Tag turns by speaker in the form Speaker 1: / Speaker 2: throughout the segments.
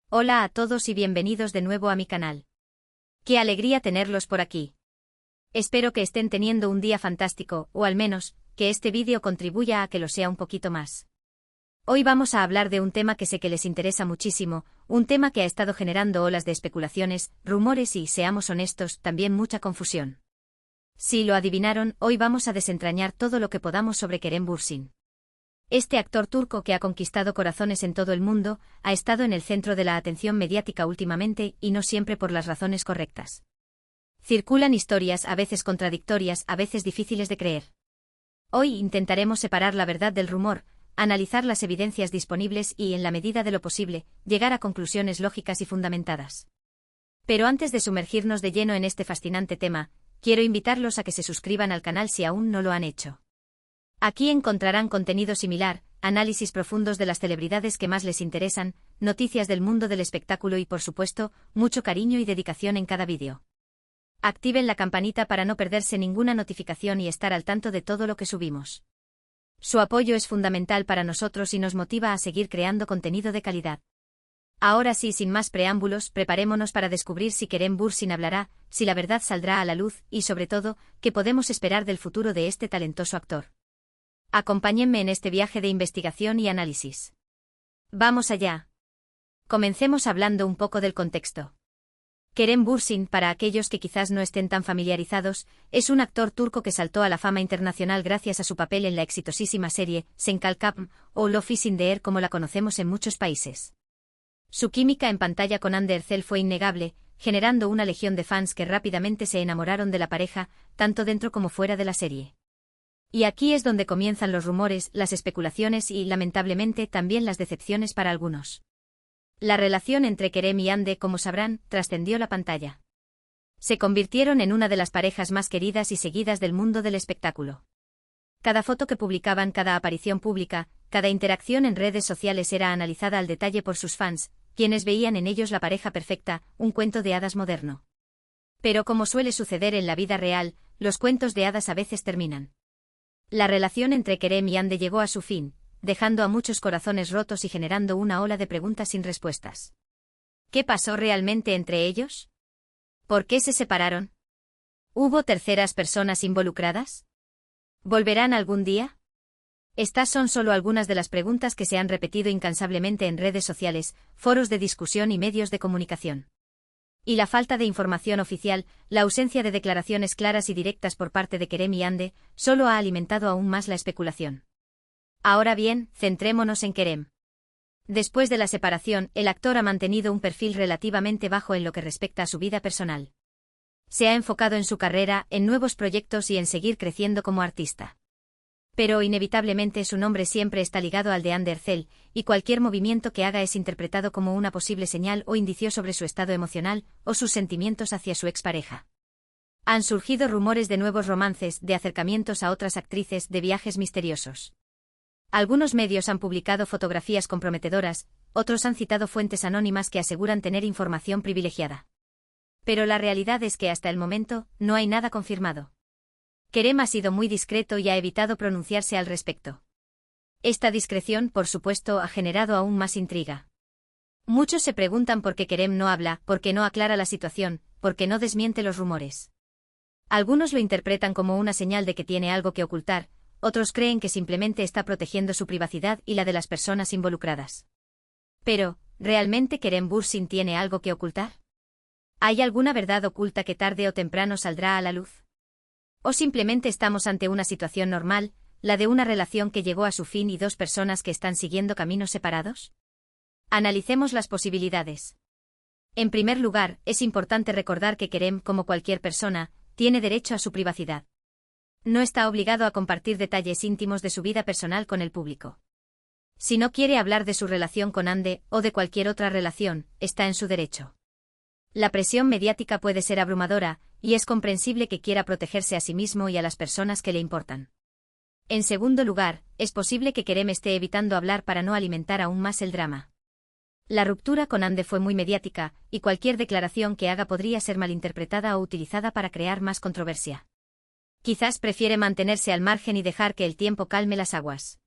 Speaker 1: Hola a todos y bienvenidos de nuevo a mi canal. Qué alegría tenerlos por aquí. Espero que estén teniendo un día fantástico, o al menos, que este vídeo contribuya a que lo sea un poquito más. Hoy vamos a hablar de un tema que sé que les interesa muchísimo, un tema que ha estado generando olas de especulaciones, rumores y, seamos honestos, también mucha confusión. Si lo adivinaron, hoy vamos a desentrañar todo lo que podamos sobre Kerem Bürsin. Este actor turco que ha conquistado corazones en todo el mundo, ha estado en el centro de la atención mediática últimamente y no siempre por las razones correctas. Circulan historias a veces contradictorias, a veces difíciles de creer. Hoy intentaremos separar la verdad del rumor, analizar las evidencias disponibles y, en la medida de lo posible, llegar a conclusiones lógicas y fundamentadas. Pero antes de sumergirnos de lleno en este fascinante tema, quiero invitarlos a que se suscriban al canal si aún no lo han hecho. Aquí encontrarán contenido similar, análisis profundos de las celebridades que más les interesan, noticias del mundo del espectáculo y, por supuesto, mucho cariño y dedicación en cada vídeo. Activen la campanita para no perderse ninguna notificación y estar al tanto de todo lo que subimos. Su apoyo es fundamental para nosotros y nos motiva a seguir creando contenido de calidad. Ahora sí, sin más preámbulos, preparémonos para descubrir si Kerem Bürsin hablará, si la verdad saldrá a la luz y, sobre todo, qué podemos esperar del futuro de este talentoso actor. Acompáñenme en este viaje de investigación y análisis. ¡Vamos allá! Comencemos hablando un poco del contexto. Kerem Bürsin, para aquellos que quizás no estén tan familiarizados, es un actor turco que saltó a la fama internacional gracias a su papel en la exitosísima serie Sen Kalkam, o Love is in the Air como la conocemos en muchos países. Su química en pantalla con Hande Erçel fue innegable, generando una legión de fans que rápidamente se enamoraron de la pareja, tanto dentro como fuera de la serie. Y aquí es donde comienzan los rumores, las especulaciones y, lamentablemente, también las decepciones para algunos. La relación entre Kerem y Hande, como sabrán, trascendió la pantalla. Se convirtieron en una de las parejas más queridas y seguidas del mundo del espectáculo. Cada foto que publicaban, cada aparición pública, cada interacción en redes sociales era analizada al detalle por sus fans, quienes veían en ellos la pareja perfecta, un cuento de hadas moderno. Pero como suele suceder en la vida real, los cuentos de hadas a veces terminan. La relación entre Kerem y Hande llegó a su fin, dejando a muchos corazones rotos y generando una ola de preguntas sin respuestas. ¿Qué pasó realmente entre ellos? ¿Por qué se separaron? ¿Hubo terceras personas involucradas? ¿Volverán algún día? Estas son solo algunas de las preguntas que se han repetido incansablemente en redes sociales, foros de discusión y medios de comunicación. Y la falta de información oficial, la ausencia de declaraciones claras y directas por parte de Kerem y Hande, solo ha alimentado aún más la especulación. Ahora bien, centrémonos en Kerem. Después de la separación, el actor ha mantenido un perfil relativamente bajo en lo que respecta a su vida personal. Se ha enfocado en su carrera, en nuevos proyectos y en seguir creciendo como artista. Pero inevitablemente su nombre siempre está ligado al de Hande Erçel, y cualquier movimiento que haga es interpretado como una posible señal o indicio sobre su estado emocional o sus sentimientos hacia su expareja. Han surgido rumores de nuevos romances, de acercamientos a otras actrices, de viajes misteriosos. Algunos medios han publicado fotografías comprometedoras, otros han citado fuentes anónimas que aseguran tener información privilegiada. Pero la realidad es que hasta el momento, no hay nada confirmado. Kerem ha sido muy discreto y ha evitado pronunciarse al respecto. Esta discreción, por supuesto, ha generado aún más intriga. Muchos se preguntan por qué Kerem no habla, por qué no aclara la situación, por qué no desmiente los rumores. Algunos lo interpretan como una señal de que tiene algo que ocultar, otros creen que simplemente está protegiendo su privacidad y la de las personas involucradas. Pero, ¿realmente Kerem Bürsin tiene algo que ocultar? ¿Hay alguna verdad oculta que tarde o temprano saldrá a la luz? ¿O simplemente estamos ante una situación normal, la de una relación que llegó a su fin y dos personas que están siguiendo caminos separados? Analicemos las posibilidades. En primer lugar, es importante recordar que Kerem, como cualquier persona, tiene derecho a su privacidad. No está obligado a compartir detalles íntimos de su vida personal con el público. Si no quiere hablar de su relación con Hande, o de cualquier otra relación, está en su derecho. La presión mediática puede ser abrumadora, y es comprensible que quiera protegerse a sí mismo y a las personas que le importan. En segundo lugar, es posible que Kerem esté evitando hablar para no alimentar aún más el drama. La ruptura con Hande fue muy mediática, y cualquier declaración que haga podría ser malinterpretada o utilizada para crear más controversia. Quizás prefiere mantenerse al margen y dejar que el tiempo calme las aguas.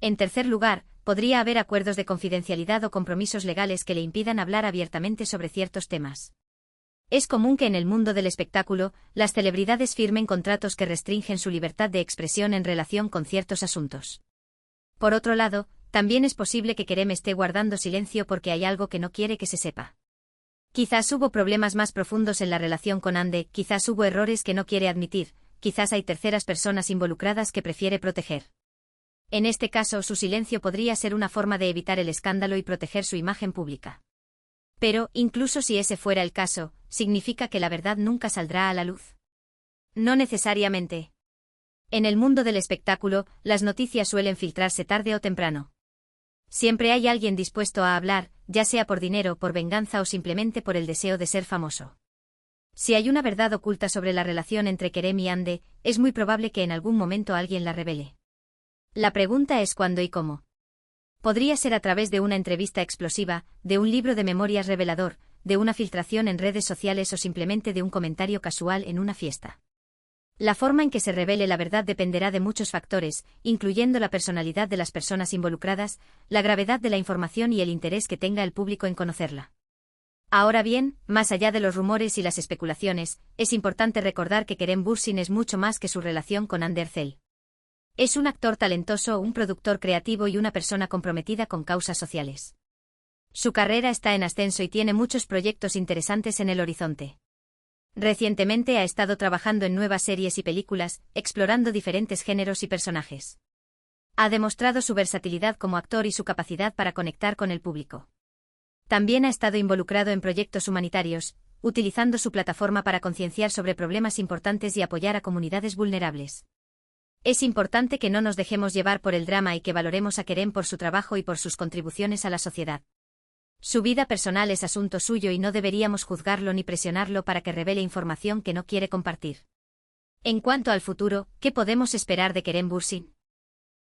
Speaker 1: En tercer lugar, podría haber acuerdos de confidencialidad o compromisos legales que le impidan hablar abiertamente sobre ciertos temas. Es común que en el mundo del espectáculo, las celebridades firmen contratos que restringen su libertad de expresión en relación con ciertos asuntos. Por otro lado, también es posible que Kerem esté guardando silencio porque hay algo que no quiere que se sepa. Quizás hubo problemas más profundos en la relación con Hande, quizás hubo errores que no quiere admitir, quizás hay terceras personas involucradas que prefiere proteger. En este caso, su silencio podría ser una forma de evitar el escándalo y proteger su imagen pública. Pero, incluso si ese fuera el caso, ¿significa que la verdad nunca saldrá a la luz? No necesariamente. En el mundo del espectáculo, las noticias suelen filtrarse tarde o temprano. Siempre hay alguien dispuesto a hablar, ya sea por dinero, por venganza o simplemente por el deseo de ser famoso. Si hay una verdad oculta sobre la relación entre Kerem y Hande, es muy probable que en algún momento alguien la revele. La pregunta es cuándo y cómo. Podría ser a través de una entrevista explosiva, de un libro de memorias revelador, de una filtración en redes sociales o simplemente de un comentario casual en una fiesta. La forma en que se revele la verdad dependerá de muchos factores, incluyendo la personalidad de las personas involucradas, la gravedad de la información y el interés que tenga el público en conocerla. Ahora bien, más allá de los rumores y las especulaciones, es importante recordar que Kerem Bürsin es mucho más que su relación con Hande Erçel. Es un actor talentoso, un productor creativo y una persona comprometida con causas sociales. Su carrera está en ascenso y tiene muchos proyectos interesantes en el horizonte. Recientemente ha estado trabajando en nuevas series y películas, explorando diferentes géneros y personajes. Ha demostrado su versatilidad como actor y su capacidad para conectar con el público. También ha estado involucrado en proyectos humanitarios, utilizando su plataforma para concienciar sobre problemas importantes y apoyar a comunidades vulnerables. Es importante que no nos dejemos llevar por el drama y que valoremos a Kerem por su trabajo y por sus contribuciones a la sociedad. Su vida personal es asunto suyo y no deberíamos juzgarlo ni presionarlo para que revele información que no quiere compartir. En cuanto al futuro, ¿qué podemos esperar de Kerem Bürsin?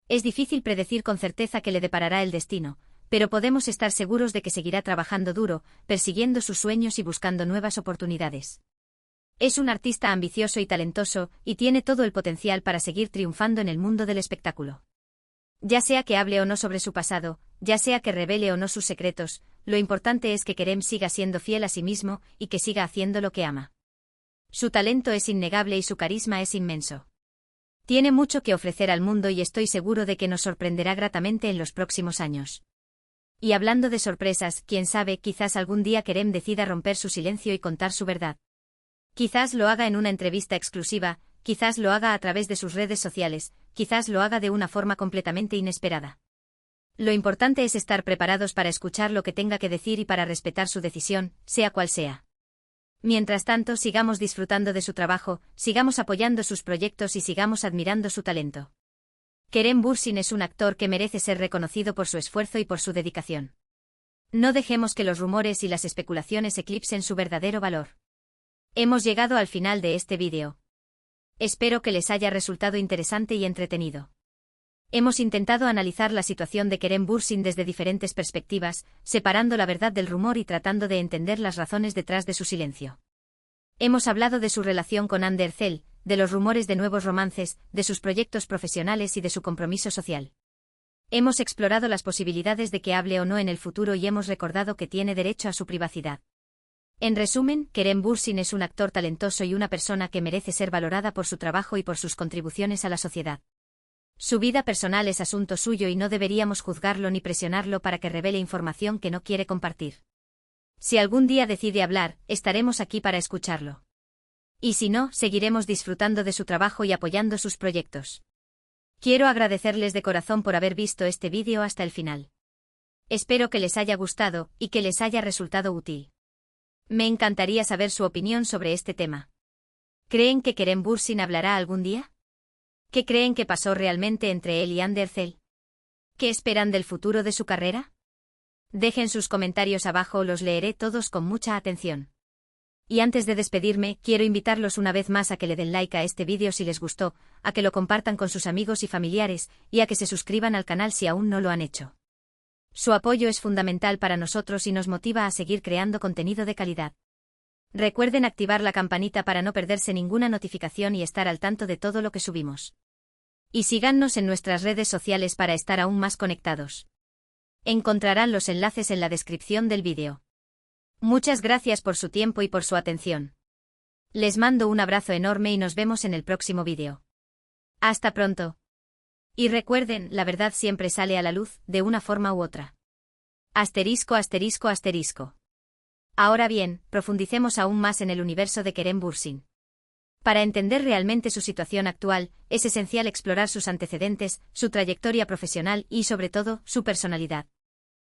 Speaker 1: Es difícil predecir con certeza qué le deparará el destino, pero podemos estar seguros de que seguirá trabajando duro, persiguiendo sus sueños y buscando nuevas oportunidades. Es un artista ambicioso y talentoso, y tiene todo el potencial para seguir triunfando en el mundo del espectáculo. Ya sea que hable o no sobre su pasado, ya sea que revele o no sus secretos, lo importante es que Kerem siga siendo fiel a sí mismo y que siga haciendo lo que ama. Su talento es innegable y su carisma es inmenso. Tiene mucho que ofrecer al mundo y estoy seguro de que nos sorprenderá gratamente en los próximos años. Y hablando de sorpresas, quién sabe, quizás algún día Kerem decida romper su silencio y contar su verdad. Quizás lo haga en una entrevista exclusiva, quizás lo haga a través de sus redes sociales, quizás lo haga de una forma completamente inesperada. Lo importante es estar preparados para escuchar lo que tenga que decir y para respetar su decisión, sea cual sea. Mientras tanto, sigamos disfrutando de su trabajo, sigamos apoyando sus proyectos y sigamos admirando su talento. Kerem Bürsin es un actor que merece ser reconocido por su esfuerzo y por su dedicación. No dejemos que los rumores y las especulaciones eclipsen su verdadero valor. Hemos llegado al final de este vídeo. Espero que les haya resultado interesante y entretenido. Hemos intentado analizar la situación de Kerem Bürsin desde diferentes perspectivas, separando la verdad del rumor y tratando de entender las razones detrás de su silencio. Hemos hablado de su relación con Hande Erçel, de los rumores de nuevos romances, de sus proyectos profesionales y de su compromiso social. Hemos explorado las posibilidades de que hable o no en el futuro y hemos recordado que tiene derecho a su privacidad. En resumen, Kerem Bürsin es un actor talentoso y una persona que merece ser valorada por su trabajo y por sus contribuciones a la sociedad. Su vida personal es asunto suyo y no deberíamos juzgarlo ni presionarlo para que revele información que no quiere compartir. Si algún día decide hablar, estaremos aquí para escucharlo. Y si no, seguiremos disfrutando de su trabajo y apoyando sus proyectos. Quiero agradecerles de corazón por haber visto este vídeo hasta el final. Espero que les haya gustado y que les haya resultado útil. Me encantaría saber su opinión sobre este tema. ¿Creen que Kerem Bürsin hablará algún día? ¿Qué creen que pasó realmente entre él y Hande Erçel? ¿Qué esperan del futuro de su carrera? Dejen sus comentarios abajo, los leeré todos con mucha atención. Y antes de despedirme, quiero invitarlos una vez más a que le den like a este vídeo si les gustó, a que lo compartan con sus amigos y familiares, y a que se suscriban al canal si aún no lo han hecho. Su apoyo es fundamental para nosotros y nos motiva a seguir creando contenido de calidad. Recuerden activar la campanita para no perderse ninguna notificación y estar al tanto de todo lo que subimos. Y síganos en nuestras redes sociales para estar aún más conectados. Encontrarán los enlaces en la descripción del vídeo. Muchas gracias por su tiempo y por su atención. Les mando un abrazo enorme y nos vemos en el próximo vídeo. Hasta pronto. Y recuerden, la verdad siempre sale a la luz, de una forma u otra. Asterisco, asterisco, asterisco. Ahora bien, profundicemos aún más en el universo de Kerem Bürsin. Para entender realmente su situación actual, es esencial explorar sus antecedentes, su trayectoria profesional y, sobre todo, su personalidad.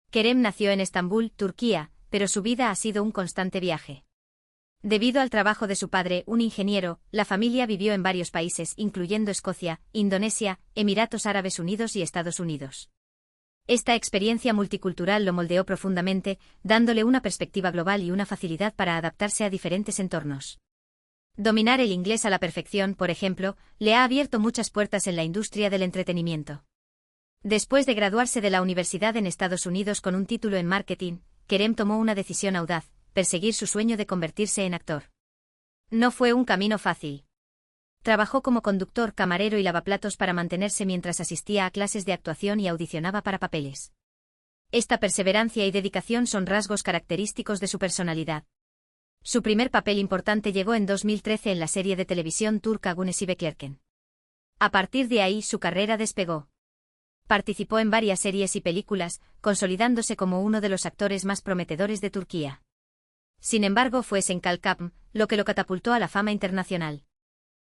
Speaker 1: Kerem nació en Estambul, Turquía, pero su vida ha sido un constante viaje. Debido al trabajo de su padre, un ingeniero, la familia vivió en varios países, incluyendo Escocia, Indonesia, Emiratos Árabes Unidos y Estados Unidos. Esta experiencia multicultural lo moldeó profundamente, dándole una perspectiva global y una facilidad para adaptarse a diferentes entornos. Dominar el inglés a la perfección, por ejemplo, le ha abierto muchas puertas en la industria del entretenimiento. Después de graduarse de la universidad en Estados Unidos con un título en marketing, Kerem tomó una decisión audaz: perseguir su sueño de convertirse en actor. No fue un camino fácil. Trabajó como conductor, camarero y lavaplatos para mantenerse mientras asistía a clases de actuación y audicionaba para papeles. Esta perseverancia y dedicación son rasgos característicos de su personalidad. Su primer papel importante llegó en 2013 en la serie de televisión turca Güneşi Beklerken. A partir de ahí su carrera despegó. Participó en varias series y películas, consolidándose como uno de los actores más prometedores de Turquía. Sin embargo, fue Senkalkapm lo que lo catapultó a la fama internacional.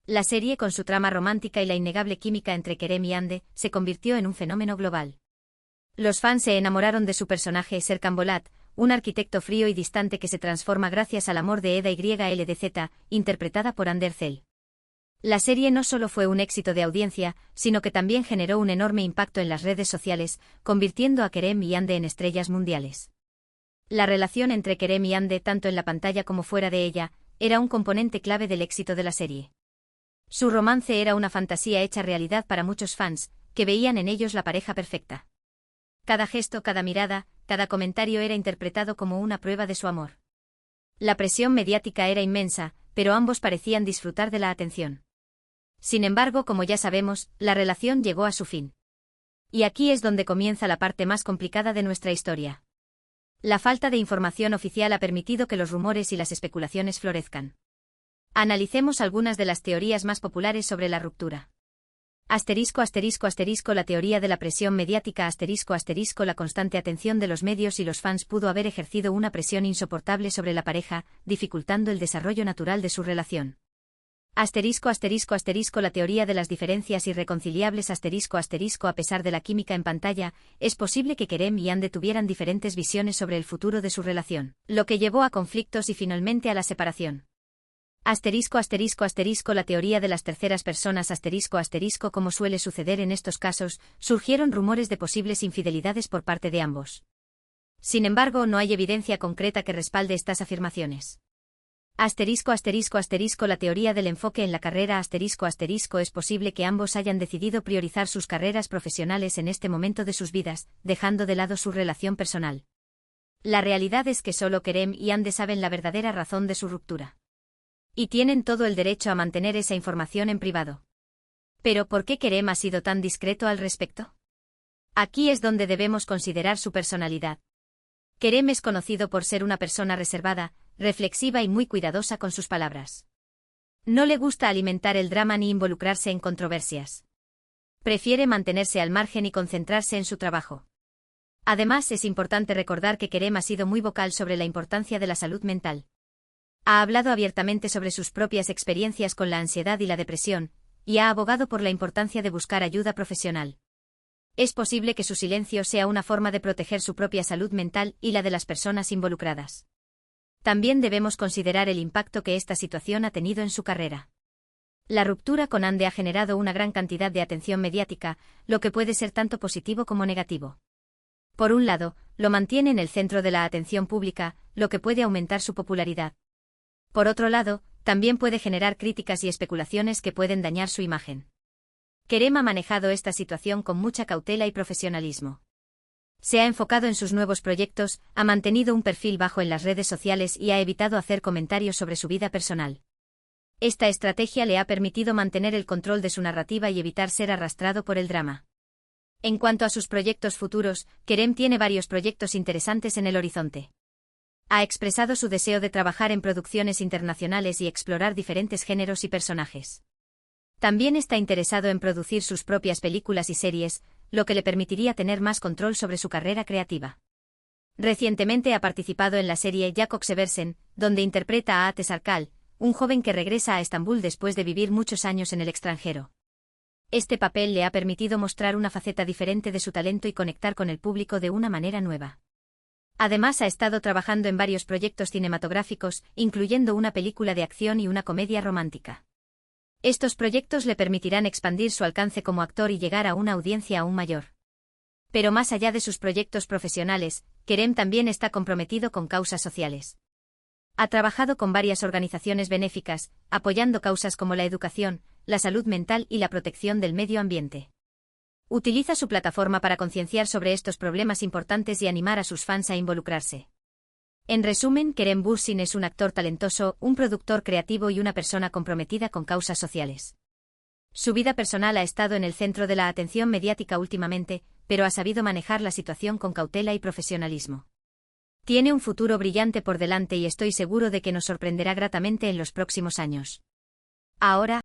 Speaker 1: La serie, con su trama romántica y la innegable química entre Kerem y Hande, se convirtió en un fenómeno global. Los fans se enamoraron de su personaje Serkan Bolat, un arquitecto frío y distante que se transforma gracias al amor de Eda YLDZ, interpretada por Hande Erçel. La serie no solo fue un éxito de audiencia, sino que también generó un enorme impacto en las redes sociales, convirtiendo a Kerem y Hande en estrellas mundiales. La relación entre Kerem y Hande, tanto en la pantalla como fuera de ella, era un componente clave del éxito de la serie. Su romance era una fantasía hecha realidad para muchos fans, que veían en ellos la pareja perfecta. Cada gesto, cada mirada, cada comentario era interpretado como una prueba de su amor. La presión mediática era inmensa, pero ambos parecían disfrutar de la atención. Sin embargo, como ya sabemos, la relación llegó a su fin. Y aquí es donde comienza la parte más complicada de nuestra historia. La falta de información oficial ha permitido que los rumores y las especulaciones florezcan. Analicemos algunas de las teorías más populares sobre la ruptura. Asterisco, asterisco, asterisco, la teoría de la presión mediática, asterisco, asterisco, la constante atención de los medios y los fans pudo haber ejercido una presión insoportable sobre la pareja, dificultando el desarrollo natural de su relación. Asterisco, asterisco, asterisco, la teoría de las diferencias irreconciliables, asterisco, asterisco, a pesar de la química en pantalla, es posible que Kerem y Hande tuvieran diferentes visiones sobre el futuro de su relación, lo que llevó a conflictos y finalmente a la separación. Asterisco, asterisco, asterisco, la teoría de las terceras personas, asterisco, asterisco, como suele suceder en estos casos, surgieron rumores de posibles infidelidades por parte de ambos. Sin embargo, no hay evidencia concreta que respalde estas afirmaciones. Asterisco, asterisco, asterisco, la teoría del enfoque en la carrera, asterisco, asterisco, es posible que ambos hayan decidido priorizar sus carreras profesionales en este momento de sus vidas, dejando de lado su relación personal. La realidad es que solo Kerem y Hande saben la verdadera razón de su ruptura. Y tienen todo el derecho a mantener esa información en privado. Pero ¿por qué Kerem ha sido tan discreto al respecto? Aquí es donde debemos considerar su personalidad. Kerem es conocido por ser una persona reservada, reflexiva y muy cuidadosa con sus palabras. No le gusta alimentar el drama ni involucrarse en controversias. Prefiere mantenerse al margen y concentrarse en su trabajo. Además, es importante recordar que Kerem ha sido muy vocal sobre la importancia de la salud mental. Ha hablado abiertamente sobre sus propias experiencias con la ansiedad y la depresión, y ha abogado por la importancia de buscar ayuda profesional. Es posible que su silencio sea una forma de proteger su propia salud mental y la de las personas involucradas. También debemos considerar el impacto que esta situación ha tenido en su carrera. La ruptura con Hande ha generado una gran cantidad de atención mediática, lo que puede ser tanto positivo como negativo. Por un lado, lo mantiene en el centro de la atención pública, lo que puede aumentar su popularidad. Por otro lado, también puede generar críticas y especulaciones que pueden dañar su imagen. Kerem ha manejado esta situación con mucha cautela y profesionalismo. Se ha enfocado en sus nuevos proyectos, ha mantenido un perfil bajo en las redes sociales y ha evitado hacer comentarios sobre su vida personal. Esta estrategia le ha permitido mantener el control de su narrativa y evitar ser arrastrado por el drama. En cuanto a sus proyectos futuros, Kerem tiene varios proyectos interesantes en el horizonte. Ha expresado su deseo de trabajar en producciones internacionales y explorar diferentes géneros y personajes. También está interesado en producir sus propias películas y series, lo que le permitiría tener más control sobre su carrera creativa. Recientemente ha participado en la serie Jakob Seversen, donde interpreta a Ateş Arkal, un joven que regresa a Estambul después de vivir muchos años en el extranjero. Este papel le ha permitido mostrar una faceta diferente de su talento y conectar con el público de una manera nueva. Además, ha estado trabajando en varios proyectos cinematográficos, incluyendo una película de acción y una comedia romántica. Estos proyectos le permitirán expandir su alcance como actor y llegar a una audiencia aún mayor. Pero más allá de sus proyectos profesionales, Kerem también está comprometido con causas sociales. Ha trabajado con varias organizaciones benéficas, apoyando causas como la educación, la salud mental y la protección del medio ambiente. Utiliza su plataforma para concienciar sobre estos problemas importantes y animar a sus fans a involucrarse. En resumen, Kerem Bürsin es un actor talentoso, un productor creativo y una persona comprometida con causas sociales. Su vida personal ha estado en el centro de la atención mediática últimamente, pero ha sabido manejar la situación con cautela y profesionalismo. Tiene un futuro brillante por delante y estoy seguro de que nos sorprenderá gratamente en los próximos años. Ahora,